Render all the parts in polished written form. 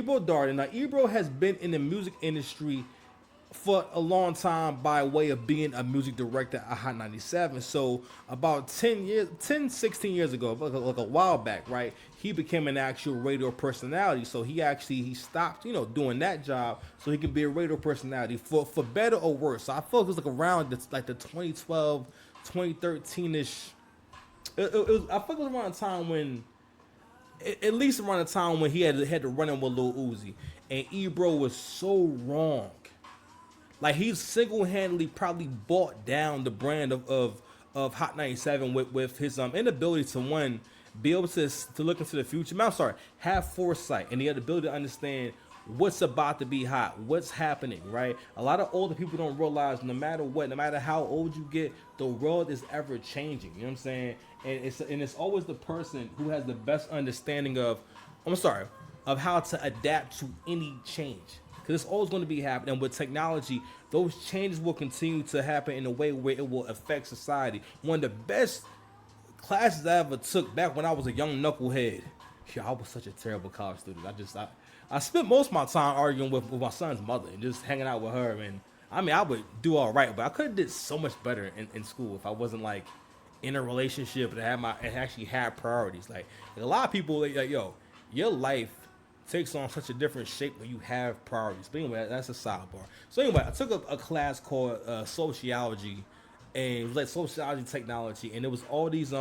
Ebro Darden. Now, Ebro has been in the music industry for a long time by way of being a music director at Hot 97. So about 10 years, 10, 16 years ago, like a while back, right, he became an actual radio personality. So he stopped, doing that job so he could be a radio personality for better or worse. So I feel like it was like around the 2012, 2013-ish. I feel like it was around the time when at least around the time when he had to run in with Lil Uzi, and Ebro was so wrong. Like he single handedly probably bought down the brand of Hot 97 with his inability to one be able to look into the future. I'm sorry, have foresight and the ability to understand what's about to be hot, what's happening, right? A lot of older people don't realize no matter what, no matter how old you get, the world is ever changing. You know what I'm saying? And it's always the person who has the best understanding of how to adapt to any change. Because it's always going to be happening. And with technology, those changes will continue to happen in a way where it will affect society. One of the best classes I ever took back when I was a young knucklehead. Yeah, I was such a terrible college student. I spent most of my time arguing with my son's mother and just hanging out with her. And I mean, I would do all right, but I could have did so much better in school if I wasn't like in a relationship and actually had priorities. Like a lot of people, like yo, your life takes on such a different shape when you have priorities. But anyway, that's a sidebar. So anyway, I took a class called sociology, and it was like sociology technology, and it was all these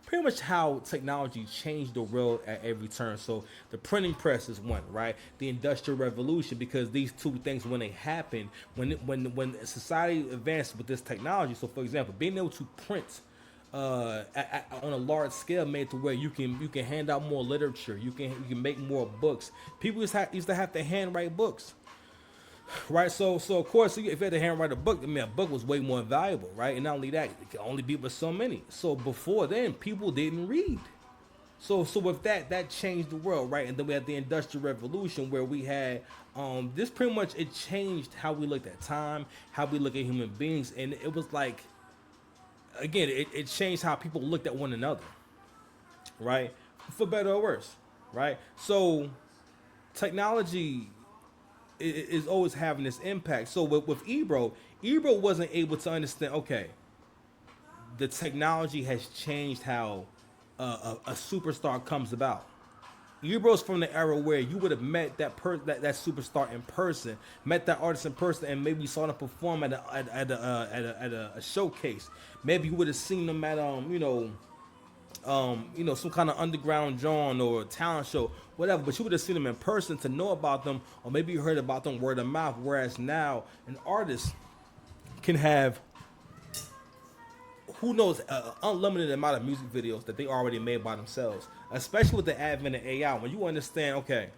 pretty much how technology changed the world at every turn. So the printing press is one, right? The industrial revolution, because these two things when they happen, when society advanced with this technology. So for example, being able to print on a large scale made to where you can hand out more literature, you can make more books. People used to have to handwrite books, right? So of course, if you had to handwrite a book, I mean, a book was way more valuable, right? And not only that, it could only be but so many. So before then, people didn't read. So with that changed the world, right? And then we had the industrial revolution where we had this pretty much it changed how we looked at time, how we look at human beings, and it was like again, it changed how people looked at one another, right? For better or worse, right? So technology is always having this impact. So with Ebro wasn't able to understand, okay, the technology has changed how a superstar comes about. Ebro's from the era where you would have met that superstar in person, met that artist in person, and maybe saw them perform at a showcase. Maybe you would have seen them at some kind of underground joint or talent show, whatever. But you would have seen them in person to know about them, or maybe you heard about them word of mouth. Whereas now, an artist can have who knows unlimited amount of music videos that they already made by themselves. Especially with the advent of AI, when you understand, okay,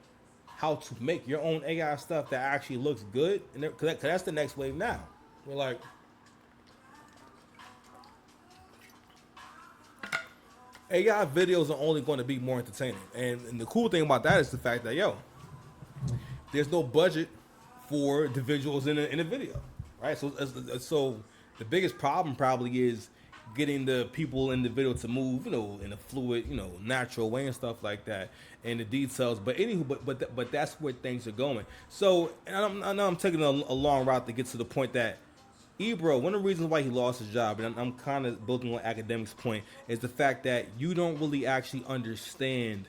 how to make your own AI stuff that actually looks good, and cause that's the next wave now. We're like, AI videos are only going to be more entertaining, and the cool thing about that is the fact that there's no budget for the visuals in a video, right? So the biggest problem probably is getting the people in the video to move, in a fluid, natural way and stuff like that, and the details. But anywho, but that's where things are going. So, and I know I'm taking a long route to get to the point that Ebro, one of the reasons why he lost his job, and I'm kind of building on academics' point, is the fact that you don't really actually understand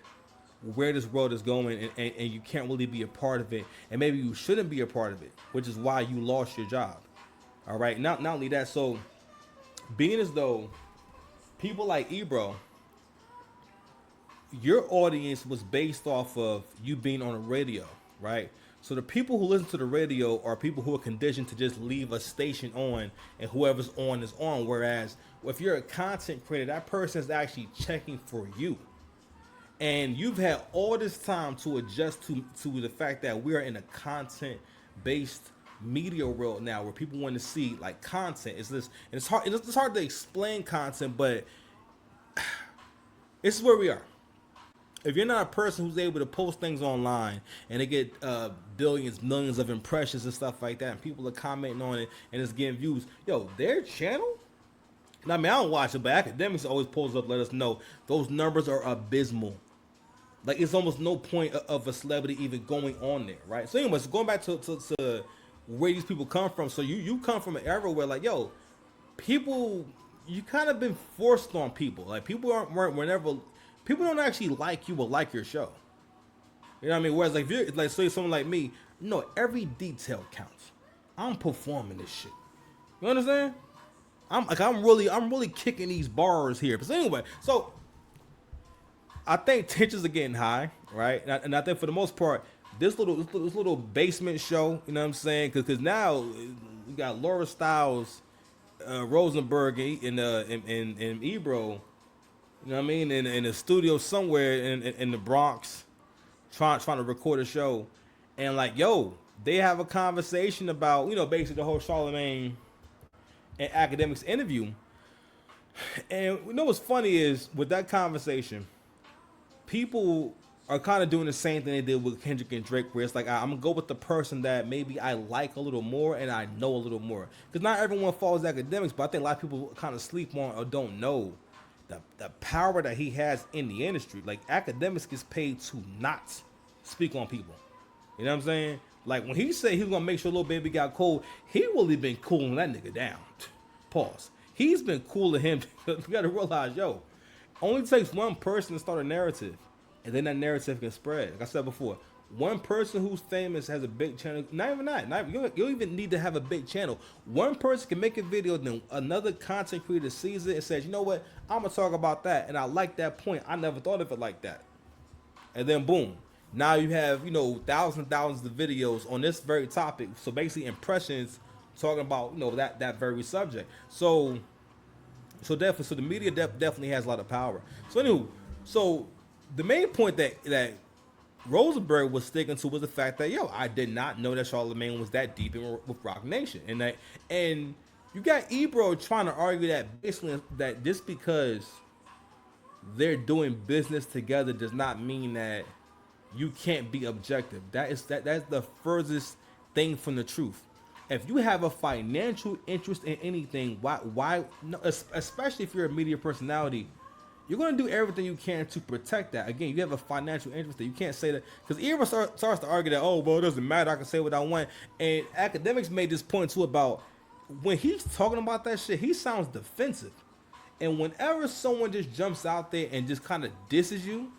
where this world is going, and you can't really be a part of it, and maybe you shouldn't be a part of it, which is why you lost your job. All right, not only that, so being as though people like Ebro, your audience was based off of you being on the radio, right? So the people who listen to the radio are people who are conditioned to just leave a station on, and whoever's on is on. Whereas if you're a content creator, that person is actually checking for you. And you've had all this time to adjust to the fact that we are in a content based media world now, where people want to see like content. It's hard to explain content, but this is where we are. If you're not a person who's able to post things online and they get billions, millions of impressions and stuff like that, and people are commenting on it and it's getting views, their channel. And I mean, I don't watch it, but academics always pulls up, let us know those numbers are abysmal. Like it's almost no point of a celebrity even going on there, right? So, anyways, going back to where these people come from. So you come from an era where like, yo, people, you kind of been forced on people. Like people weren't whenever people don't actually like you or like your show. You know what I mean? Whereas like if you're like say someone like me, no, every detail counts. I'm performing this shit. You understand? I'm really kicking these bars here. But anyway, so I think tensions are getting high, right? And I think for the most part, this little basement show, you know what I'm saying? Because now we got Laura Stiles, Rosenberg, and Ebro, you know what I mean, in a studio somewhere in the Bronx, trying to record a show, and like yo, they have a conversation about basically the whole Charlamagne and academics interview, and what's funny is with that conversation people are kind of doing the same thing they did with Kendrick and Drake, where it's like I'm gonna go with the person that maybe I like a little more and I know a little more. Because not everyone follows academics, but I think a lot of people kind of sleep on or don't know the power that he has in the industry. Like academics gets paid to not speak on people. You know what I'm saying? Like when he said he was gonna make sure Lil Baby got cold, he really been cooling that nigga down. Pause. He's been cooling him. You gotta realize, yo, only takes one person to start a narrative, and then that narrative can spread. Like I said before, one person who's famous has a big channel. Not even that. You don't even need to have a big channel. One person can make a video, then another content creator sees it and says, you know what, I'm gonna talk about that, and I like that point. I never thought of it like that. And then boom, now you have thousands and thousands of videos on this very topic. So basically, impressions talking about that very subject. So definitely, so the media definitely has a lot of power. So anyway, so the main point that Rosenberg was sticking to was the fact that I did not know that Charlamagne was that deep in with Rock Nation, and you got Ebro trying to argue that basically that just because they're doing business together does not mean that you can't be objective. That's the furthest thing from the truth. If you have a financial interest in anything, why no, especially if you're a media personality, you're going to do everything you can to protect that. Again, you have a financial interest that you can't say that, because Ebro starts to argue that, oh, well, it doesn't matter, I can say what I want. And academics made this point too about when he's talking about that shit, he sounds defensive. And whenever someone just jumps out there and just kind of disses you,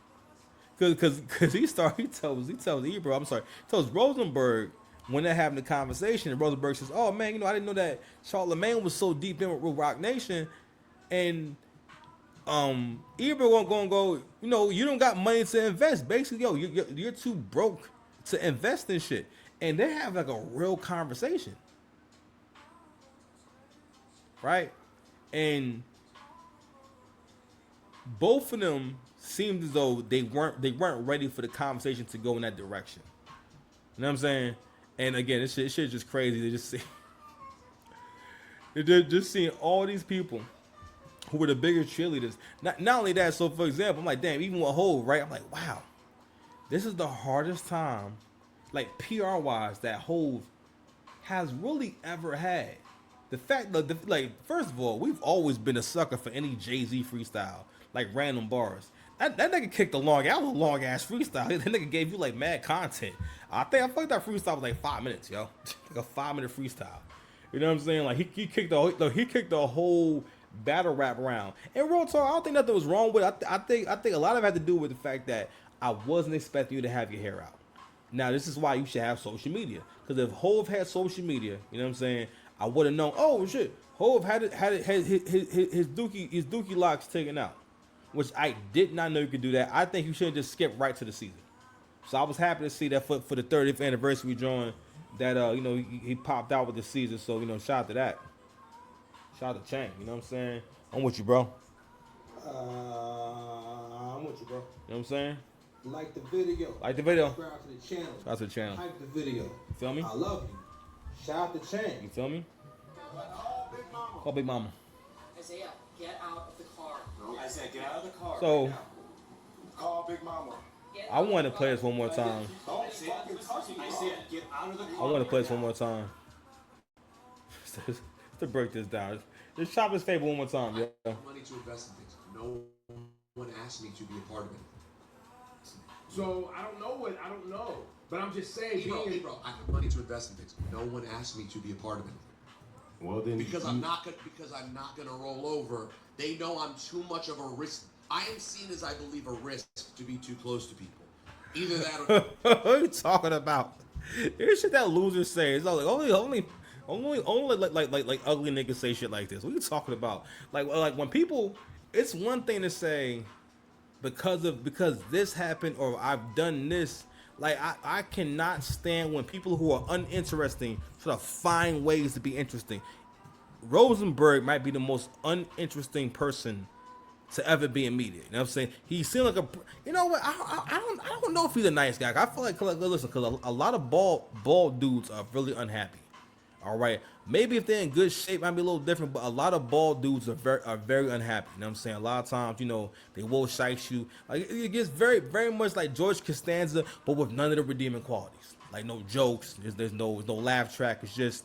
because he tells Ebro, tells Rosenberg, when they're having the conversation, and Rosenberg says, oh man, I didn't know that Charlamagne was so deep in with Rock Nation. And Ebro won't go, you don't got money to invest. Basically, you're too broke to invest in shit. And they have like a real conversation. Right? And both of them seemed as though they weren't ready for the conversation to go in that direction. You know what I'm saying? And again, this shit is just crazy. They're just seeing all these people who were the biggest cheerleaders. Not only that, so for example, I'm like, damn, even with Hov, right? I'm like, wow, this is the hardest time, like PR wise, that Hov has really ever had. The fact that, like, first of all, we've always been a sucker for any Jay-Z freestyle, like random bars. That nigga kicked a long ass freestyle. That nigga gave you like mad content. I think that freestyle was like 5 minutes, yo. Like a 5-minute freestyle. You know what I'm saying? Like he kicked the whole battle rap round. And real talk, I don't think nothing was wrong with it. I think a lot of it had to do with the fact that I wasn't expecting you to have your hair out. Now this is why you should have social media. Because if Hov had social media, you know what I'm saying, I would have known. Oh shit, Hov had his dookie locks taken out. Which I did not know you could do that. I think you should have just skipped right to the season. So I was happy to see that for the 30th anniversary drawing that he popped out with the season. So shout out to that. Shout out to Chang. You know what I'm saying? I'm with you, bro. I'm with you, bro. You know what I'm saying? Like the video. Like the video. Subscribe to the channel. Shout out to the channel. Like the video. You feel me? I love you. Shout out to Chang. You feel me? Call Big Mama. Isaiah, get out of the car. No, I said get out of the car. So, right now. Call Big Mama. I want to play this one more time. Don't say I can touch you. I said get out of the car. I want to play this one more time. To break this down. Just chop his fable one more time, yo. Money to invest in things. No one asked me to be a part of it. So I don't know. But I'm just saying, Ebro, I have money to invest in things. No one asked me to be a part of anything. well then, Because I'm not gonna roll over. They know I'm too much of a risk. I am seen as, I believe, a risk to be too close to people. Either that or What are you talking about? Here's shit that losers say. It's like only like ugly niggas say shit like this. What are you talking about? Like when people, it's one thing to say because this happened or I've done this. Like I cannot stand when people who are uninteresting try to find ways to be interesting. Rosenberg might be the most uninteresting person to ever be in media. You know what I'm saying? He seemed like a, you know what? I don't know if he's a nice guy. I feel like listen, because a lot of bald dudes are really unhappy. All right, maybe if they're in good shape, might be a little different. But a lot of bald dudes are very unhappy. You know what I'm saying? A lot of times, you know, they will shite you. Like it gets very much like George Costanza, but with none of the redeeming qualities. Like no jokes. There's no laugh track. It's just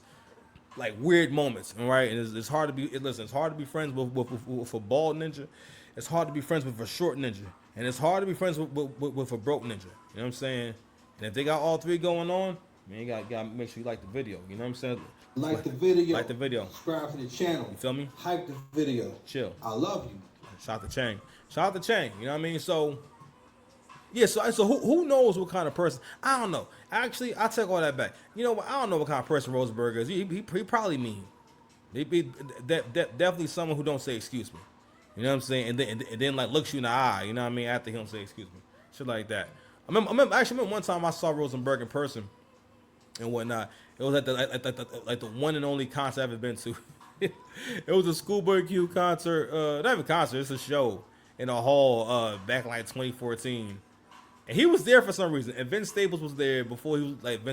like weird moments, all right? And it's hard to be. Listen, it's hard to be friends with a bald ninja. It's hard to be friends with a short ninja, and it's hard to be friends with a broke ninja. You know what I'm saying? And if they got all three going on, man, you gotta make sure you like the video. You know what I'm saying? Like the video. Like the video. Subscribe to the channel. You feel me? Hype the video. Chill. I love you. Shout out to Chang. Shout out to Chang. You know what I mean? So yeah. So who knows what kind of person? I don't know. Actually, I take all that back. You know what? I don't know what kind of person Rosenberg is. He probably mean. He be definitely someone who don't say excuse me. You know what I'm saying? And then like looks you in the eye. You know what I mean? After he don't say excuse me, shit like that. I remember one time I saw Rosenberg in person and whatnot. It was at the one and only concert I've ever been to. It was a Schoolboy Q concert. Not even a concert. It's a show in a hall back in like 2014. And he was there for some reason. And Vince Staples was there before he was like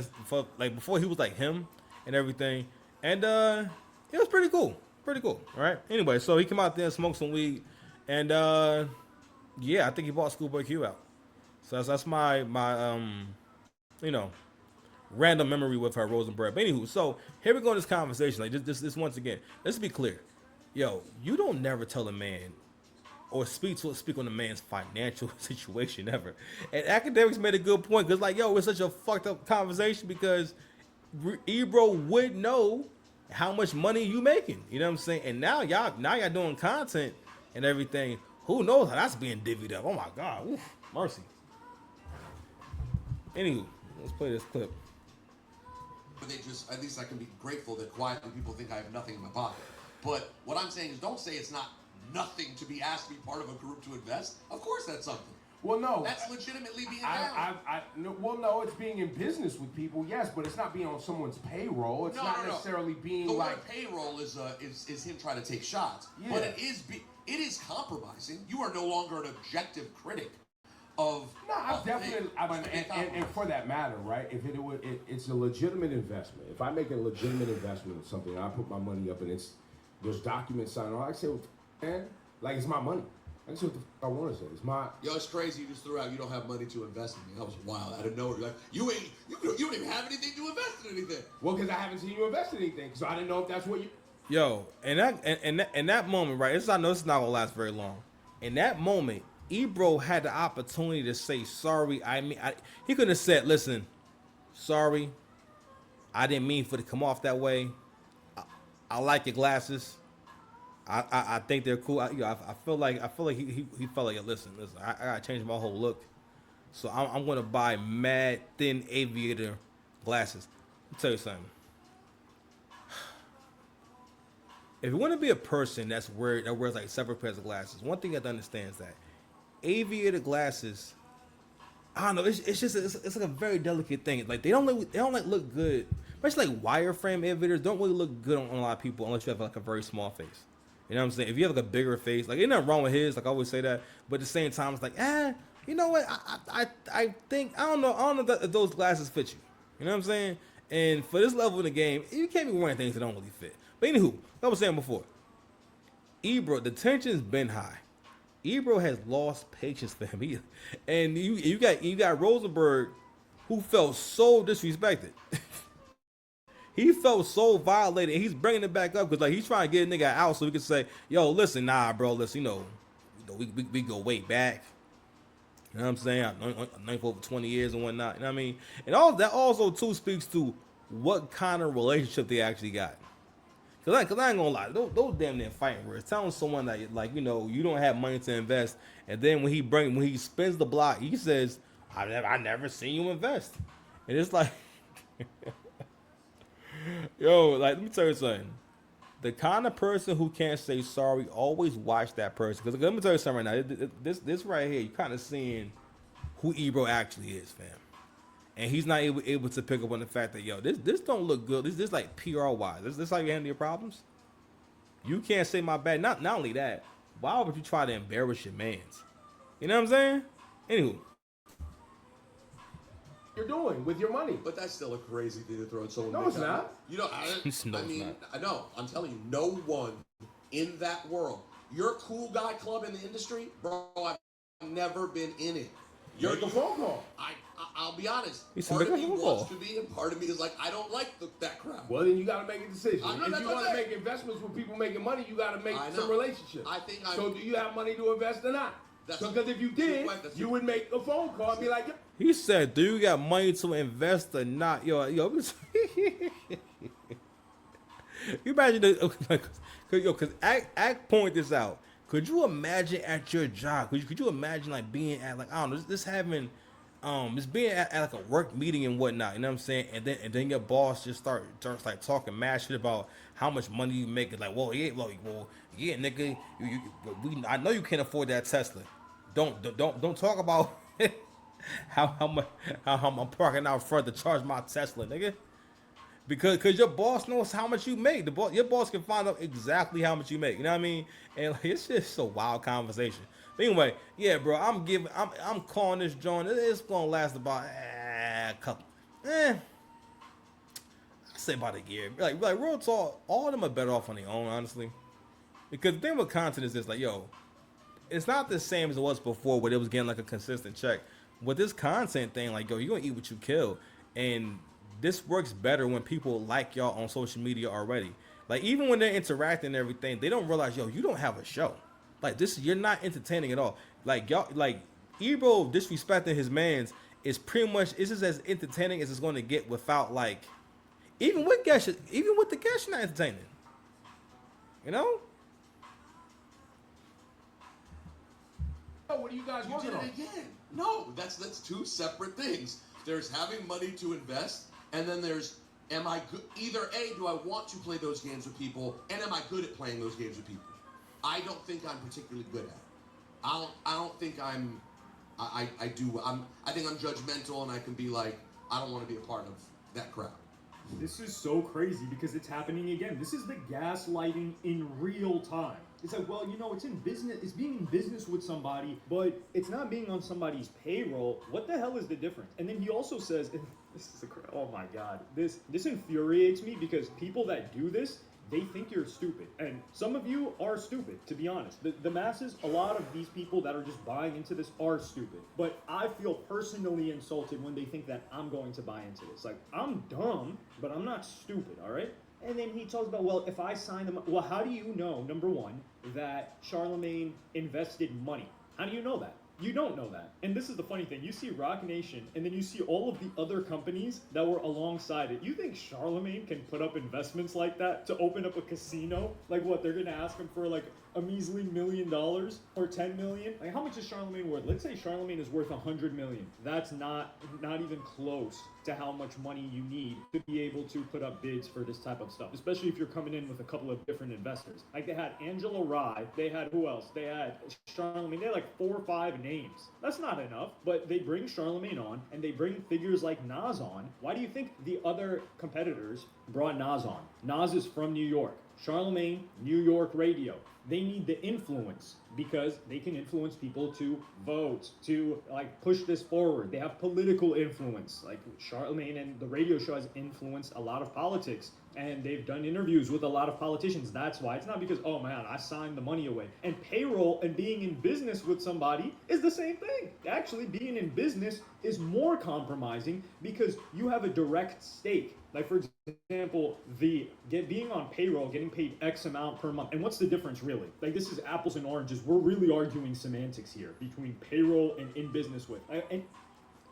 before he was like him and everything. And it was pretty cool. Pretty cool. All right. Anyway, so he came out there and smoked some weed. And yeah, I think he bought Schoolboy Q out. So that's my you know, random memory with her Rosenberg. But anywho, so here we go in this conversation. Like this once again. Let's be clear. Yo, you don't never tell a man or speak on a man's financial situation ever. And Academics made a good point because like, yo, it's such a fucked up conversation because Ebro would know how much money you making. You know what I'm saying? And now y'all doing content and everything. Who knows how that's being divvied up? Oh my God. Oof, mercy. Anywho, let's play this clip. they just, at least I can be grateful that quietly people think I have nothing in my pocket. But what I'm saying is, don't say it's not nothing to be asked to be part of a group to invest. Of course that's something. Well, no. That's legitimately being down. No, it's being in business with people, yes, but it's not being on someone's payroll. It's not necessarily being the like... word payroll is him trying to take shots. Yeah. But it is compromising. You are no longer an objective critic of... No, I've definitely... And for that matter, right, if it's a legitimate investment. If I make a legitimate investment in something, I put my money up and there's documents signed. I say, man, like it's my money. I can say what the I want to say. It's my... Yo, it's crazy you just threw out you don't have money to invest in me. That was wild. I didn't know. Like, you don't even have anything to invest in anything. Well, because I haven't seen you invest in anything. So I didn't know if that's what you... Yo, and that moment, right? I know this is not going to last very long. In that moment, Ebro had the opportunity to say, sorry. He could have said, listen, sorry. I didn't mean for it to come off that way. I like your glasses. I think they're cool. I feel like he felt like, listen, I gotta change my whole look, so I'm gonna buy mad thin aviator glasses. I'll tell you something. If you want to be a person that wears like several pairs of glasses, one thing you have to understand is that aviator glasses, I don't know, it's like a very delicate thing. Like they don't look good, especially like wireframe aviators don't really look good on a lot of people unless you have like a very small face. You know what I'm saying? If you have like a bigger face, like ain't nothing wrong with his, like I always say that, but at the same time, it's like, you know what? I think I don't know if those glasses fit you. You know what I'm saying? And for this level of the game, you can't be wearing things that don't really fit. But anywho, like I was saying before, Ebro, the tension's been high. Ebro has lost patience for him. And you got Rosenberg, who felt so disrespected. He felt so violated, and he's bringing it back up because like he's trying to get a nigga out so we can say, "Yo, listen, nah, bro, listen, we go way back. You know what I'm saying? I've known for over 20 years and whatnot. You know what I mean? And all that also too speaks to what kind of relationship they actually got. Cause I ain't gonna lie, those damn near fighting words. Telling someone that like you don't have money to invest, and then when he spins the block, he says, I never seen you invest, and it's like, yo, like let me tell you something. The kind of person who can't say sorry, always watch that person. Because let me tell you something right now. This right here, you kind of seeing who Ebro actually is, fam. And he's not able to pick up on the fact that, yo, this don't look good. This like PR wise. This how you handle your problems. You can't say my bad. Not only that, why would you try to embarrass your mans? You know what I'm saying? Anywho. You're doing with your money. But that's still a crazy thing to throw at someone. No, it's not. You know, No, I it's mean, not. I know. I'm telling you, no one in that world. Your cool guy club in the industry, bro. I've never been in it. Make a phone call. I'll be honest. He said, Part of make a me phone wants call. to be, and part of me is like, I don't like that crowd. Well, then you got to make a decision. I know, If that's you what want I'm to saying. make investments with people making money, you got to make I know. some relationships. I think So do you have money to invest or not? That's Because if you did, that's you would make a phone call and be like, yo, He said, do you got money to invest or not? Yo. You imagine because act point this out. Could you imagine at your job? Could you imagine like being at like I don't know this having just being at like a work meeting and whatnot, you know what I'm saying? And then your boss just starts like talking mad shit about how much money you make. It's like, well, yeah, nigga, I know you can't afford that Tesla. Don't talk about how I'm parking out front to charge my Tesla, nigga. Because your boss knows how much you make. Your boss can find out exactly how much you make. You know what I mean? And like, it's just a wild conversation. But anyway, yeah, bro. I'm calling this joint. It's gonna last about a couple. I say about a year. Like real talk. All of them are better off on their own, honestly. Because the thing with content is this, like, yo, it's not the same as it was before, where it was getting like a consistent check. With this content thing, like, yo, you're gonna eat what you kill, and this works better when people like y'all on social media already. Like, even when they're interacting and everything, they don't realize, yo, you don't have a show. Like, you're not entertaining at all. Like, y'all, like, Ebro disrespecting his mans is pretty much, it's just as entertaining as it's going to get without, like, even with the guests, you're not entertaining. You know? oh, what are you guys You working did on? it again. No, that's two separate things. There's having money to invest, and then there's am I good? Either A, do I want to play those games with people, and am I good at playing those games with people? I don't think I'm particularly good at it. I don't think I'm. I do. I think I'm judgmental, and I can be like, I don't want to be a part of that crowd. This is so crazy because it's happening again. This is the gaslighting in real time. It's like, well, you know, it's in business. It's being in business with somebody, but it's not being on somebody's payroll. What the hell is the difference? And then he also says, this is oh my God, this infuriates me because people that do this, they think you're stupid. And some of you are stupid, to be honest. The masses, a lot of these people that are just buying into this are stupid. But I feel personally insulted when they think that I'm going to buy into this. Like, I'm dumb, but I'm not stupid, all right? And then he talks about, well, if I sign them, well, how do you know, number one, that Charlamagne invested money? How do you know that? You don't know that. And this is the funny thing. You see Rock Nation, and then you see all of the other companies that were alongside it. You think Charlamagne can put up investments like that to open up a casino? Like what, they're going to ask him for like a measly $1 million or 10 million? Like, how much is Charlamagne worth? Let's say Charlamagne is worth 100 million. That's not even close to how much money you need to be able to put up bids for this type of stuff, especially if you're coming in with a couple of different investors. Like, they had Angela Rye, they had who else? They had Charlamagne. They had like 4 or 5 names. That's not enough, but they bring Charlamagne on, and they bring figures like Nas on. Why do you think the other competitors brought Nas on? Nas is from New York. Charlamagne, New York radio. They need the influence because they can influence people to vote, to like push this forward. They have political influence. Like Charlamagne and the radio show has influenced a lot of politics And they've done interviews with a lot of politicians. That's why. It's not because, oh man, I signed the money away. And payroll and being in business with somebody is the same thing. Actually, being in business is more compromising because you have a direct stake. Like, for example, being on payroll, getting paid X amount per month. And what's the difference, really? Like, this is apples and oranges. We're really arguing semantics here between payroll and in business with.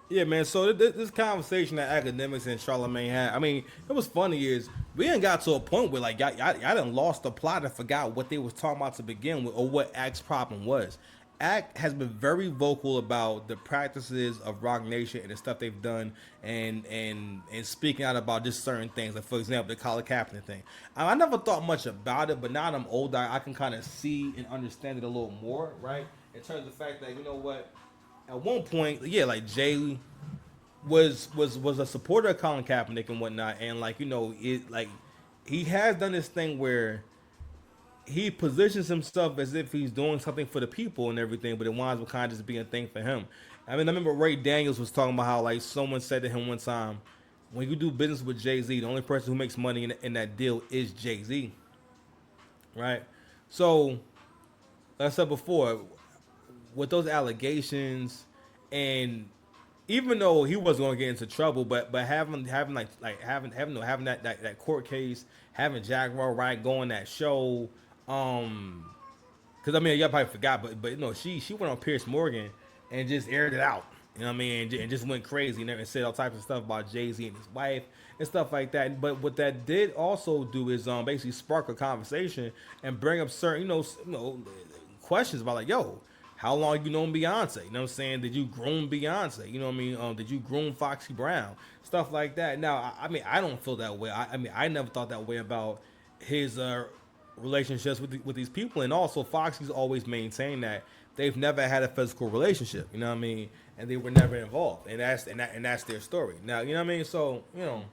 Yeah, man. So this conversation that academics and Charlamagne had, I mean, it was funny is we ain't got to a point where like y'all done lost the plot and forgot what they was talking about to begin with or what Act's problem was. Act has been very vocal about the practices of Rock Nation and the stuff they've done and speaking out about just certain things. Like, for example, the Colin Kaepernick thing. I never thought much about it, but now that I'm older, I can kind of see and understand it a little more, right? In terms of the fact that, you know what, at one point, yeah, like Jay was a supporter of Colin Kaepernick and whatnot, and like, you know, it like he has done this thing where he positions himself as if he's doing something for the people and everything, but it winds up kind of just being a thing for him. I mean, I remember Ray Daniels was talking about how like someone said to him one time, when you do business with Jay-Z, the only person who makes money in that deal is Jay-Z, right? So, like I said before, with those allegations, and even though he was going to get into trouble, but having that court case, having Jack Wright go on that show, because I mean y'all probably forgot, but you know she went on Piers Morgan and just aired it out, you know what I mean, and just went crazy and said all types of stuff about Jay-Z and his wife and stuff like that. But what that did also do is basically spark a conversation and bring up certain you know questions about like, yo, how long you known Beyonce? You know what I'm saying? Did you groom Beyonce? You know what I mean? Did you groom Foxy Brown? Stuff like that. Now, I mean, I don't feel that way. I mean, I never thought that way about his relationships with these people. And also, Foxy's always maintained that they've never had a physical relationship. You know what I mean? And they were never involved. And that's their story. Now, you know what I mean? So, you know.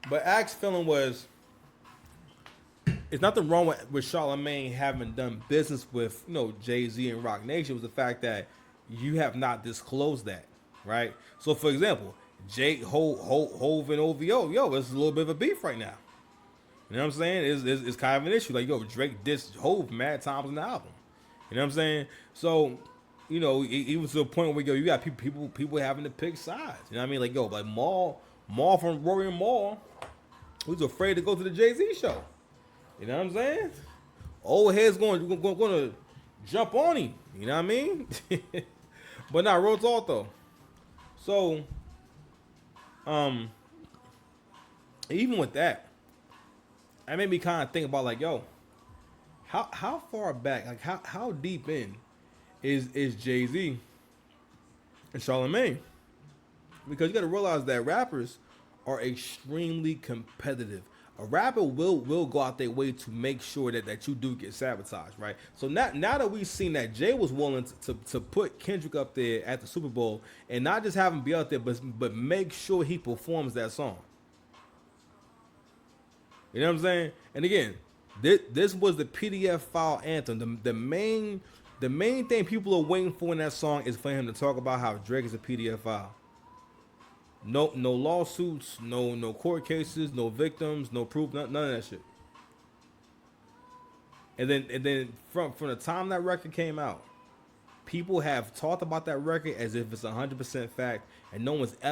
But Act's feeling was, it's nothing wrong with Charlamagne having done business with, you know, Jay-Z and Rock Nation. It was the fact that you have not disclosed that, right? So, for example, Hove and OVO, yo, it's a little bit of a beef right now. You know what I'm saying? It's kind of an issue. Like, yo, Drake dissed Hove mad times in the album. You know what I'm saying? So, you know, even to the point where, yo, you got people having to pick sides. You know what I mean? Like, yo, like Maul from Rory and Maul, who's afraid to go to the Jay-Z show. You know what I'm saying? Old head's going to jump on him. You know what I mean? But not real talk though. So, even with that, I made me kind of think about like, yo, how far back, like how deep in is Jay-Z and Charlamagne? Because you got to realize that rappers are extremely competitive. A rapper will go out their way to make sure that you do get sabotaged, right? So now that we've seen that Jay was willing to put Kendrick up there at the Super Bowl and not just have him be out there, but make sure he performs that song. You know what I'm saying? And again, this was the PDF file anthem. The main thing people are waiting for in that song is for him to talk about how Drake is a PDF file. No lawsuits, no court cases, no victims, no proof, none of that shit. And then from the time that record came out, people have talked about that record as if it's 100% fact, and no one's ever